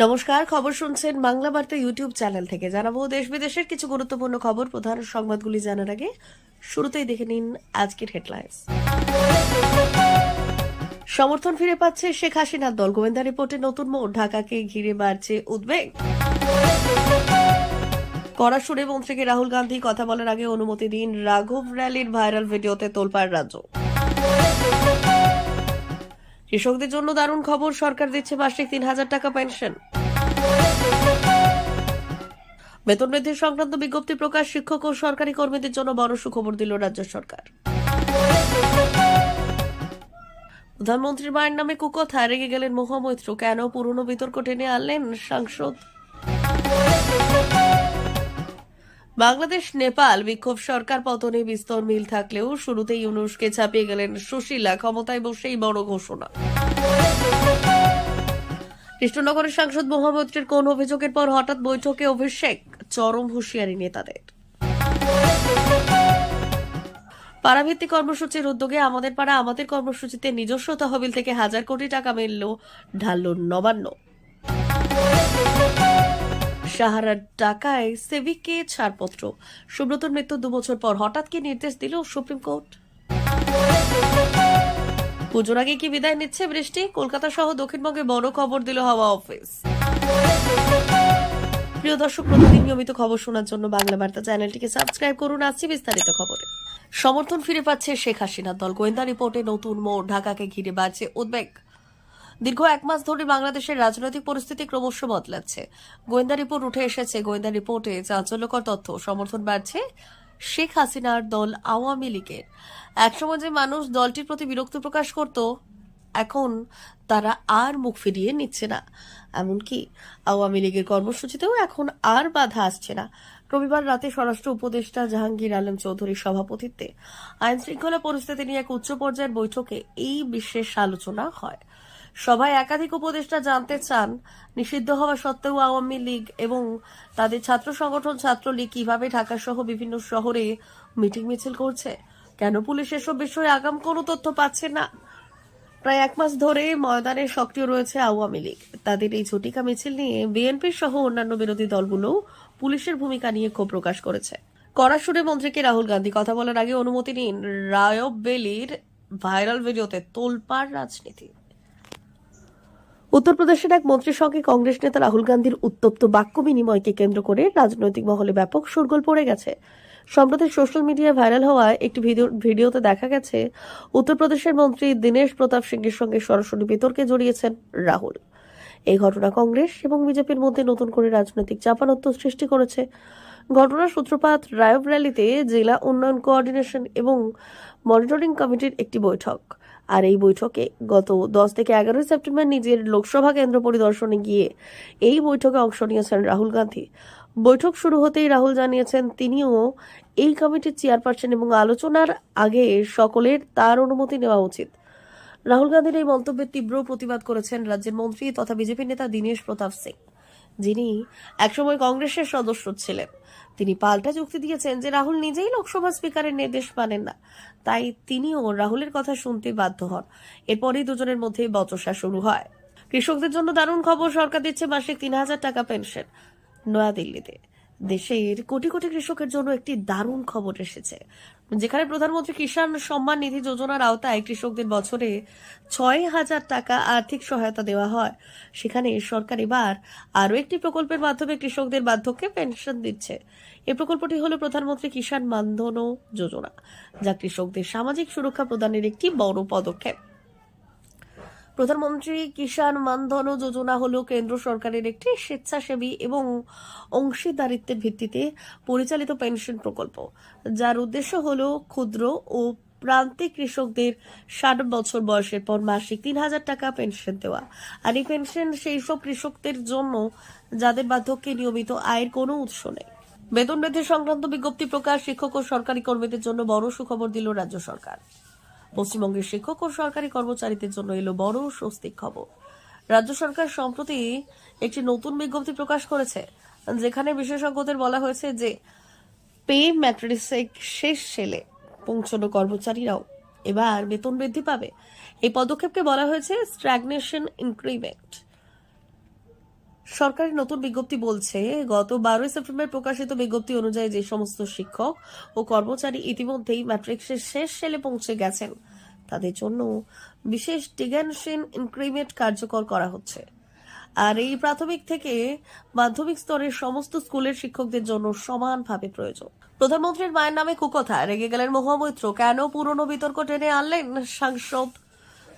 নমস্কার, খবর শুনছেন বাংলা বার্তা ইউটিউব চ্যানেল থেকে। জানাবো দেশ বিদেশের কিছু গুরুত্বপূর্ণ খবর। প্রধান সংবাদগুলি জানার আগে শুরুতেই দেখে নিন আজকের হেডলাইন্স। সমর্থন ফিরে পাচ্ছে শেখ হাসিনার দল, গোয়েন্দা রিপোর্টে নতুন মোড়, ঢাকাকে ঘিরে বাড়ছে উদ্বেগ। কড়া সুরে মন্ত্রীকে রাহুল গান্ধী, কথা বলার আগে অনুমতি দিন। রাঘব র্যালির ভাইরাল ভিডিওতে তোলপাড় রাজ্য। কৃষকদের জন্য দারুণ খবর, সরকার দিচ্ছে মাসিক ৩,০০০ টাকা পেনশন। বেতন বৃদ্ধি সংক্রান্ত বিজ্ঞপ্তি প্রকাশ, শিক্ষক ও সরকারি কর্মীদের জন্য বড় সুখবর দিল রাজ্য সরকার। প্রধানমন্ত্রীর মায়ের নামে কুকথা, রেগে গেলেন মহামৈত্র, কেন পুরনো বিতর্ক টেনে আনলেন সাংসদ। বাংলাদেশ নেপাল বিক্ষোভ, সরকার পতনে বিস্তর মিল থাকলেও শুরুতেই ইউনূসকে ছাপিয়ে গেলেন সুশীলা, ক্ষমতায় বসেই বড় ঘোষণা। কৃষ্ণনগরের সাংসদ মহামৈত্রের কোন অভিযোগের পর হঠাৎ বৈঠকে অভিষেক, চরম হুঁশিয়ারি নেতাদের। পাড়াভিত্তিক কর্মসূচির উদ্যোগে আমাদের পাড়া আমাদের কর্মসূচিতে নিজস্ব তহবিল থেকে ১,০০০ কোটি টাকা মিলল, ঢালল নবান্ন। সাহারার টাকায় সেভিককে ছাড়পত্র, সুব্রতর মৃত্যু ২ বছর পর হঠাৎ কি নির্দেশ দিল সুপ্রিম কোর্ট। পুজোর আগে কি বিদায় নিচ্ছে বৃষ্টি, কলকাতা সহ দক্ষিণবঙ্গে বড় খবর দিল হাওয়া অফিস। প্রিয় দর্শক, প্রতিদিন নিয়মিত খবর শোনার জন্য বাংলা বার্তা চ্যানেলটিকে সাবস্ক্রাইব করুন। আসছি বিস্তারিত খবরে। সমর্থন ফিরে পাচ্ছে শেখ হাসিনার দল, গোয়েন্দা রিপোর্টে নতুন মোড়, ঢাকাকে ঘিরে বাড়ছে উদ্বেগ। দীর্ঘ ১ মাস ধরে বাংলাদেশের রাজনৈতিক পরিস্থিতি ক্রমশ বদলাচ্ছে। গোয়েন্দা রিপোর্ট উঠে এসেছে, গোয়েন্দা রিপোর্টে চাঞ্চল্যকর তথ্য, সমর্থন বাড়ছে শেখ হাসিনার দল আওয়ামী লীগের। একসময় যে মানুষ দলটির প্রতি বিরক্তি প্রকাশ করত, এখন তারা আর মুখ ফিরিয়ে নিচ্ছে না। এমনকি আওয়ামী লীগের কর্মসূচিতেও এখন আর বাধা আসছে না। রবিবার রাতে স্বরাষ্ট্র উপদেষ্টা জাহাঙ্গীর আলম চৌধুরীর সভাপতিত্বে আইন শৃঙ্খলা পরিস্থিতি নিয়ে এক উচ্চ পর্যায়ের বৈঠকে এই বিশেষ আলোচনা হয়। সভায় একাধিক উপদেষ্টা জানতে চান, নিষিদ্ধ হওয়া সত্ত্বেও আওয়ামী লীগ এবং তাদের ছাত্র সংগঠন ছাত্রলীগ কিভাবে ঢাকা সহ বিভিন্ন শহরে মিটিং মিছিল করছে, কেন পুলিশ এসব বিষয়ে আগাম কোনো তথ্য পাচ্ছে না। প্রায় ১ মাস ধরে ময়দানে সক্রিয় রয়েছে আওয়ামী লীগ। তাদের এই ঝটিকা মিছিল নিয়ে বিএনপি সহ অন্যান্য বিরোধী দলগুলো পুলিশের ভূমিকা নিয়ে ক্ষোভ প্রকাশ করেছে। কড়া সুরে মন্ত্রীকে রাহুল গান্ধী, কথা বলার আগে অনুমতি নিন। রায়ব বেলির ভাইরাল ভিডিওতে তোলপাড় রাজনীতি। উত্তরপ্রদেশের এক মন্ত্রীর সঙ্গে কংগ্রেস নেতা রাহুল গান্ধীর উত্তপ্ত বাক্য বিনিময়কে কেন্দ্র করে রাজনৈতিক মহলে ব্যাপক শোরগোল পড়ে গেছে। সম্প্রতি সোশ্যাল মিডিয়ায় ভাইরাল হওয়া একটি ভিডিওতে দেখা গেছে উত্তরপ্রদেশের মন্ত্রী দীনেশ প্রতাপ সিংয়ের সঙ্গে সরাসরি বিতর্কে জড়িয়েছেন রাহুল। এই ঘটনা কংগ্রেস এবং বিজেপির মধ্যে নতুন করে রাজনৈতিক চাপানোত্তর সৃষ্টি করেছে। ঘটনার সূত্রপাত রায়ব র্যালিতে জেলা উন্নয়ন কোঅর্ডিনেশন এবং মনিটরিং কমিটির একটি বৈঠক। আর এই বৈঠকে গত ১০ থেকে ১১ সেপ্টেম্বর নিজের লোকসভা কেন্দ্র পরিদর্শনে গিয়ে এই বৈঠকে অংশ নিয়েছেন রাহুল গান্ধী। বৈঠক শুরু হতেই রাহুল জানিয়েছেন তিনিও এই কমিটির চেয়ারপারসন এবং আলোচনার আগে সকলের তার অনুমতি নেওয়া উচিত। রাহুল গান্ধীর এই মন্তব্যের তীব্র প্রতিবাদ করেছেন রাজ্যের মন্ত্রী তথা বিজেপি নেতা দীনেশ প্রতাপ সিং, যিনি একসময় কংগ্রেসের সদস্য ছিলেন। তিনি পাল্টা যুক্তি দিয়েছেন যে রাহুল নিজেই লোকসভা স্পিকারের নির্দেশ মানেন না, তাই তিনিও রাহুলের কথা শুনতে বাধ্য হন। এরপরই দুজনের মধ্যে বচসা শুরু হয়। কৃষকদের জন্য দারুণ খবর, সরকার দিচ্ছে মাসিক ৩,০০০ টাকা পেনশন। নয়াদিল্লিতে দেশের কোটি কোটি কৃষকের জন্য একটি দারুণ খবর এসেছে, যেখানে প্রধানমন্ত্রী কিষাণ সম্মান নিধি যোজনার আওতায় কৃষকদের বছরে ৬,০০০ টাকা আর্থিক সহায়তা দেওয়া হয়। সেখানে সরকার এবার আরও একটি প্রকল্পের মাধ্যমে কৃষকদের বার্ধক্যে পেনশন দিচ্ছে। এই প্রকল্পটি হল প্রধানমন্ত্রী কিষাণ মানধন যোজনা, যা কৃষকদের সামাজিক সুরক্ষা প্রদানের একটি বড় পদক্ষেপ। প্রধানমন্ত্রী কিষাণ মানধন যোজনা হল কেন্দ্র সরকারের একটি স্বেচ্ছাসেবী এবং অংশীদারিত্বের ভিত্তিতে পরিচালিত পেনশন প্রকল্প, যার উদ্দেশ্য হল ক্ষুদ্র ও প্রান্তিক কৃষকদের ৬০ বছর বয়সের পর মাসিক ৩,০০০ টাকা পেনশন দেওয়া। আর এই পেনশন সেই সব কৃষকদের জন্য যাদের বার্ধক্যে নিয়মিত আয়ের কোনো উৎস নেই। বেতন বৃদ্ধি সংক্রান্ত বিজ্ঞপ্তি প্রকাশ, শিক্ষক ও সরকারি কর্মীদের জন্য বড় সুখবর দিল রাজ্য সরকার। পশ্চিমবঙ্গের শিক্ষক ও সরকারি কর্মচারীদের জন্য এলো বড় স্বস্তির খবর। রাজ্য সরকার সম্প্রতি একটি নতুন বিজ্ঞপ্তি প্রকাশ করেছে, যেখানে বিশেষজ্ঞদের বলা হয়েছে যে পে ম্যাট্রিক্সের শেষ সেলে পৌঁছানো কর্মচারীরাও এবার বেতন বৃদ্ধি পাবে। এই পদক্ষেপকে বলা হয়েছে স্ট্যাগনেশন ইনক্রিমেন্ট। সরকারের নতুন বিজ্ঞপ্তি বলছে, গত 12 সেপ্টেম্বর প্রকাশিত বিজ্ঞপ্তি অনুযায়ী যে সমস্ত শিক্ষক ও কর্মচারী ইতিমধ্যেই ম্যাট্রিক্সের শেষ সেলে পৌঁছে গেছেন তাদের জন্য বিশেষ ডিগ্রেডেশন ইনক্রিমেন্ট কার্যকর করা হচ্ছে। আর এই প্রাথমিক থেকে মাধ্যমিক স্তরের সমস্ত স্কুলের শিক্ষকদের জন্য সমানভাবে প্রয়োজন। প্রধানমন্ত্রীর মায়ের নামে কুকথা, রেগে গেলেন মহামৈত্র। কেন পুরনো বিতর্ক টেনে আনলেন সাংসদ?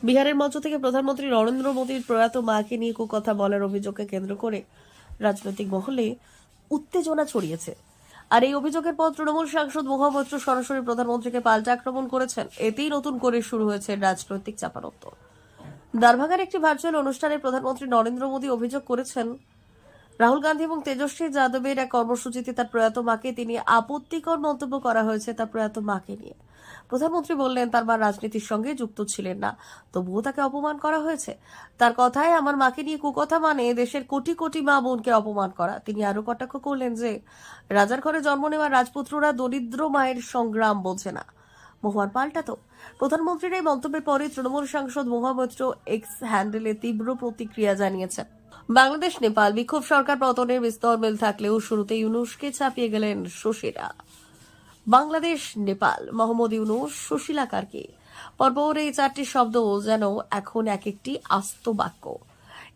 বিহারের মঞ্চ থেকে প্রধানমন্ত্রী নরেন্দ্র মোদীর প্রয়াত মাকে নিয়ে কুকথা বলার অভিযোগকে কেন্দ্র করে রাজনৈতিক মহলে উত্তেজনা ছড়িয়েছে। আর এই অভিযোগের পর তৃণমূল সাংসদ মহামৈত্র সরাসরি প্রধানমন্ত্রীকে পাল্টা আক্রমণ করেছেন। এতেই নতুন করে শুরু হয়েছে রাজনৈতিক চাপানোত্তর। দারভাঙ্গার একটি ভার্চুয়াল অনুষ্ঠানে প্রধানমন্ত্রী নরেন্দ্র মোদী অভিযোগ করেছেন, রাহুল গান্ধী এবং তেজস্বী যাদবের এক কর্মসূচিতে তার প্রয়াত মাকে তিনি আপত্তিকর মন্তব্য করা হয়েছে তার প্রয়াত মাকে নিয়ে। প্রধানমন্ত্রী বললেন, তার মা রাজনীতির সঙ্গে যুক্ত ছিলেন না, তবুও তাকে অপমান করা হয়েছে। তার কথায় আমার মাকে নিয়ে কুকথা মানে দেশের কোটি কোটি মা বোনকে অপমান করা। তিনি আরো কটাক্ষ করলেন যে রাজার ঘরে জন্ম নেওয়া রাজপুত্ররা দরিদ্র মায়ের সংগ্রাম বোঝে না। মহুয়ার পাল্টাতো। প্রধানমন্ত্রীর এই মন্তব্যের পরে তৃণমূল সাংসদ মহামৈত্র এক্স হ্যান্ডেলে তীব্র প্রতিক্রিয়া জানিয়েছেন। বাংলাদেশ নেপাল বিক্ষোভ সরকার পতনের বিস্তর মিল থাকলেও শুরুতে ইউনূসকে চাপিয়ে গেলেন শশীরা। বাংলাদেশ নেপাল, মোহাম্মদ ইউনূস, সুশীলা কার্কি, পরপর এই চারটি শব্দ যেন এখন এক একটি আস্ত বাক্য।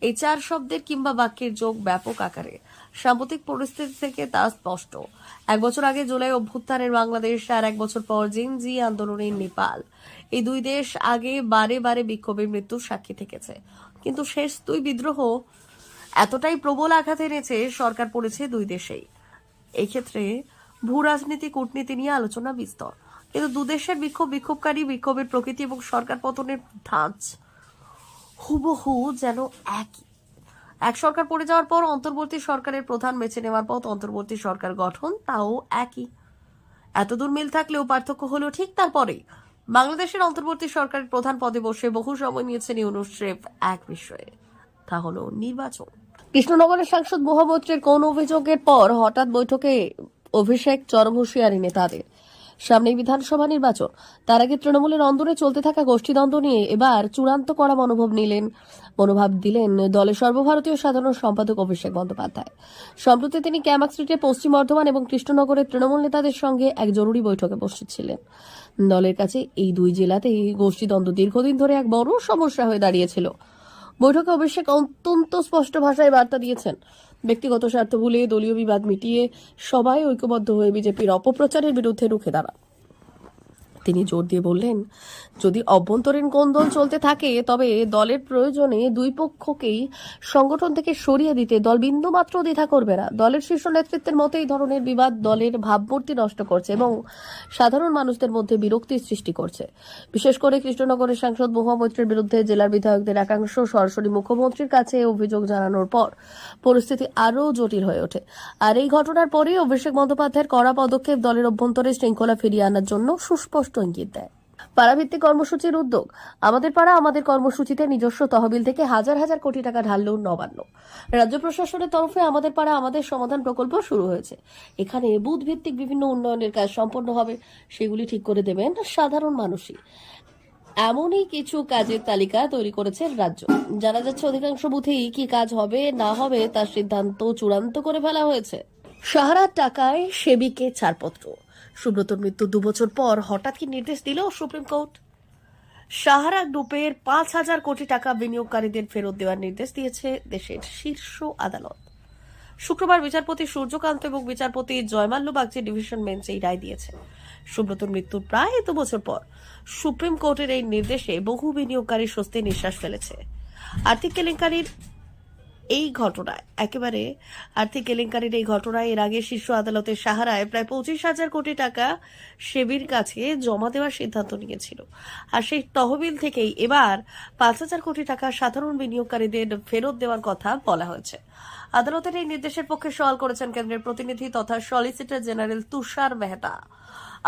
এই চার শব্দের কিংবা বাক্যের যোগ ব্যাপক আকারে। সাম্প্রতিক পরিস্থিতি থেকে তা স্পষ্ট। 1 বছর আগে জুলাই অভ্যুত্থানের বাংলাদেশ আর 1 বছর পর জিনজি আন্দোলনের নেপাল, এই দুই দেশ আগে বারে বারে বিক্ষোভের মৃত্যুর সাক্ষী থেকেছে। কিন্তু শেষ দুই বিদ্রোহ এতটাই প্রবল আঘাত এনেছে, সরকার পড়েছে দুই দেশেই। এই ক্ষেত্রে ভূ রাজনীতি কূটনীতি নিয়ে আলোচনা বিস্তর, কিন্তু দুদেশের বিক্ষোভকারী বিক্ষোভের প্রকৃতি এবং সরকার পতনের ধাঁচ হুবহু যেন একই। এক সরকার পড়ে যাওয়ার পর অন্তর্বর্তী সরকারের প্রধান বেছে নেওয়ার পর অন্তর্বর্তী সরকার গঠন, তাও একই। এতদূর মিল থাকলেও পার্থক্য হলো ঠিক তারপরেই। বাংলাদেশের অন্তর্বর্তী সরকারের প্রধান পদে বসে বহু সময় নিয়েছেন ইউনূস স্রেফ এক বিষয়ে, তা হলো নির্বাচন। কৃষ্ণনগরের সাংসদ মহামৈত্রের কোন অভিযোগের পর হঠাৎ বৈঠকে অভিষেক, চরম হুঁশিয়ারি নেতাদের। সামনেই বিধানসভা নির্বাচন, তার আগে তৃণমূলের অন্দরে চলতে থাকা গোষ্ঠীদ্বন্দ্ব নিয়ে এবার চূড়ান্ত করা মনোভাব দিলেন দলের সর্বভারতীয় সাধারণ সম্পাদক অভিষেক বন্দ্যোপাধ্যায়। সম্প্রতি তিনি ক্যামাক স্ট্রিটে পশ্চিম বর্ধমান এবং কৃষ্ণনগরের তৃণমূল নেতাদের সঙ্গে এক জরুরি বৈঠকে বসেছিলেন। দলের কাছে এই দুই জেলাতেই গোষ্ঠীদ্বন্দ্ব দীর্ঘদিন ধরে এক বড় সমস্যা হয়ে দাঁড়িয়েছিল। বৈঠকে অভিষেক অত্যন্ত স্পষ্ট ভাষায় বার্তা দিয়েছেন, ব্যক্তিগত স্বার্থ ভুলে দলীয় বিবাদ মিটিয়ে সবাই ঐক্যবদ্ধ হয়ে বিজেপির অপপ্রচারের বিরুদ্ধে রুখে দাঁড়ান। তিনি জোর দিয়ে বললেন, যদি অভ্যন্তরীণ কোন্দল চলতে থাকে তবে দলের প্রয়োজনে দুই পক্ষকেই সংগঠন থেকে সরিয়ে দিতে দল বিন্দুমাত্র দ্বিধা করবে না। দলের শীর্ষ নেতৃত্বের মতে এই ধরনের বিবাদ দলের ভাবমূর্তি নষ্ট করছে এবং সাধারণ মানুষদের মধ্যে বিরক্তির সৃষ্টি করছে। বিশেষ করে কৃষ্ণনগরের সাংসদ মহামৈত্রের বিরুদ্ধে জেলার বিধায়কদের একাংশ সরাসরি মুখ্যমন্ত্রীর কাছে অভিযোগ জানানোর পর পরিস্থিতি আরও জটিল হয়ে ওঠে। আর এই ঘটনার পরেই অভিষেক বন্দ্যোপাধ্যায়ের কড়া পদক্ষেপ দলের অভ্যন্তরে শৃঙ্খলা ফিরিয়ে আনার জন্য সুস্পষ্ট ইঙ্গিত দেয়। পাড়াভিত্তিক কর্মসূচির উদ্যোগ, আমাদের পাড়া আমাদের কর্মসূচিতে নিজস্ব তহবিল থেকে হাজার হাজার কোটি টাকা ঢালল নবান্ন। রাজ্য প্রশাসনের তরফে আমাদের পাড়া আমাদের সমাধান প্রকল্প শুরু হয়েছে। এখানে বুথ ভিত্তিক বিভিন্ন উন্নয়নের কাজ সম্পন্ন হবে, সেগুলি ঠিক করে দেবেন সাধারণ মানুষই। এমনই কিছু কাজের তালিকা তৈরি করেছে রাজ্য। জানা যাচ্ছে অধিকাংশ বুথেই কি কাজ হবে না হবে তার সিদ্ধান্ত চূড়ান্ত করে ফেলা হয়েছে। সাহারার টাকায় সেবিকে ছাড়পত্র, সুব্রতর মৃত্যু 2 বছর পর হঠাৎ কি নির্দেশ দিল সুপ্রিম কোর্ট? সাহারা গ্রুপের 5,000 কোটি টাকা বিনিয়োগকারীদের ফেরত দেওয়ার নির্দেশ দিয়েছে দেশের শীর্ষ আদালত। শুক্রবার বিচারপতি সূর্যকান্ত এবং বিচারপতি জয়মাল্য বাগচি ডিভিশন বেঞ্চ এই রায় দিয়েছে। সুব্রতর মৃত্যুর প্রায় 2 বছর পর সুপ্রিম কোর্টের এই নির্দেশে বহু বিনিয়োগকারী স্বস্তির নিঃশ্বাস ফেলেছে। আর্থিক কেলেঙ্কারির এই ঘটনায় এর আগে শীর্ষ আদালতের সাহারায় প্রায় 25,000 কোটি টাকা সেবির কাছে জমা দেওয়ার সিদ্ধান্ত নিয়েছিল। আর সেই তহবিল থেকেই এবার 5,000 কোটি টাকা সাধারণ বিনিয়োগকারীদের ফেরত দেওয়ার কথা বলা হয়েছে। আদালতের এই নির্দেশের পক্ষে সওয়াল করেছেন কেন্দ্রের প্রতিনিধি তথা সলিসিটর জেনারেল তুষার মেহতা।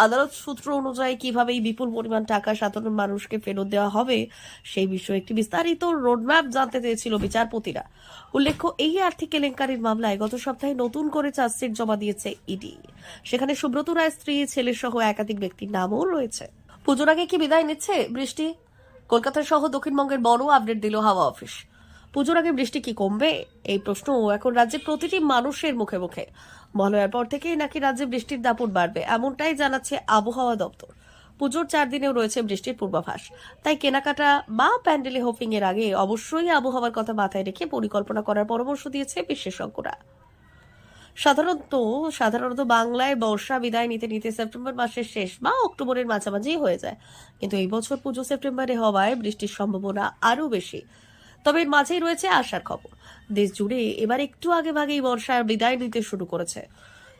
আদালত সূত্র অনুযায়ী কিভাবে এই বিপুল পরিমাণ টাকা সাধারণ মানুষকে ফেরত দেওয়া হবে সেই বিষয়ে একটি বিস্তারিত রোডম্যাপ জানতে চেয়েছিল বিচারপতিরা। উল্লেখ্য, এই আর্থিক কেলেঙ্কারির মামলায় গত সপ্তাহে নতুন করে চার্জশিট জমা দিয়েছে ইডি। সেখানে সুব্রত রায় স্ত্রী, ছেলে সহ একাধিক ব্যক্তির নামও রয়েছে। পুজোর আগে কি বিদায় নিচ্ছে বৃষ্টি? কলকাতা সহ দক্ষিণবঙ্গের বড় আপডেট দিল হাওয়া অফিস। পুজোর আগে বৃষ্টি কি কমবে? এই প্রশ্ন এখন রাজ্যের প্রতিটি মানুষের মুখে মুখে। মহালয়ার পর থেকেই নাকি রাজ্যে বৃষ্টির দাপট বাড়বে, এমনটাই জানাচ্ছে আবহাওয়া দপ্তর। পুজোর 4 দিনেও রয়েছে বৃষ্টির পূর্বাভাস। তাই কেনাকাটা বা প্যান্ডেলে হোপিং এর আগে অবশ্যই আবহাওয়ার কথা মাথায় রেখে পরিকল্পনা করার পরামর্শ দিয়েছে বিশেষজ্ঞরা। সাধারণত বাংলায় বর্ষা বিদায় নিতে নিতে সেপ্টেম্বর মাসের শেষ বা অক্টোবরের মাঝামাঝি হয়ে যায়। কিন্তু এই বছর পুজো সেপ্টেম্বরে হওয়ায় বৃষ্টির সম্ভাবনা আরো বেশি। তবে এর মাঝেই রয়েছে আশার খবর। দেশ জুড়ে এবার একটু আগে ভাগেই বর্ষার বিদায় নিতে শুরু করেছে।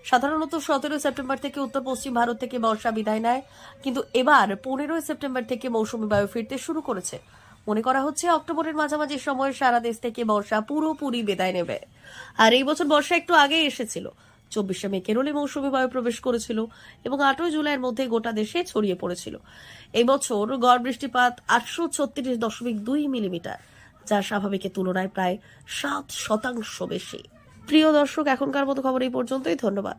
সাধারণত 17 সেপ্টেম্বর থেকে উত্তর পশ্চিম ভারত থেকে বর্ষা বিদায় নেয়, কিন্তু এবার 15 সেপ্টেম্বর থেকে মৌসুমী বায়ু ফিরতে শুরু করেছে। মনে করা হচ্ছে অক্টোবরের মাঝামাঝি সময় সারা দেশ থেকে বর্ষা পুরোপুরি বিদায় নেবে। আর এই বছর বর্ষা একটু আগেই এসেছিল। 24শে মে কেরলে মৌসুমী বায়ু প্রবেশ করেছিল এবং 8ই জুলাইয়ের মধ্যে গোটা দেশে ছড়িয়ে পড়েছিল। এই বছর গড় বৃষ্টিপাত 836.2 মিলিমিটার, যা স্বাভাবিকের তুলনায় প্রায় 7% বেশি। প্রিয় দর্শক, এখনকার মতো খবর এই পর্যন্তই। ধন্যবাদ।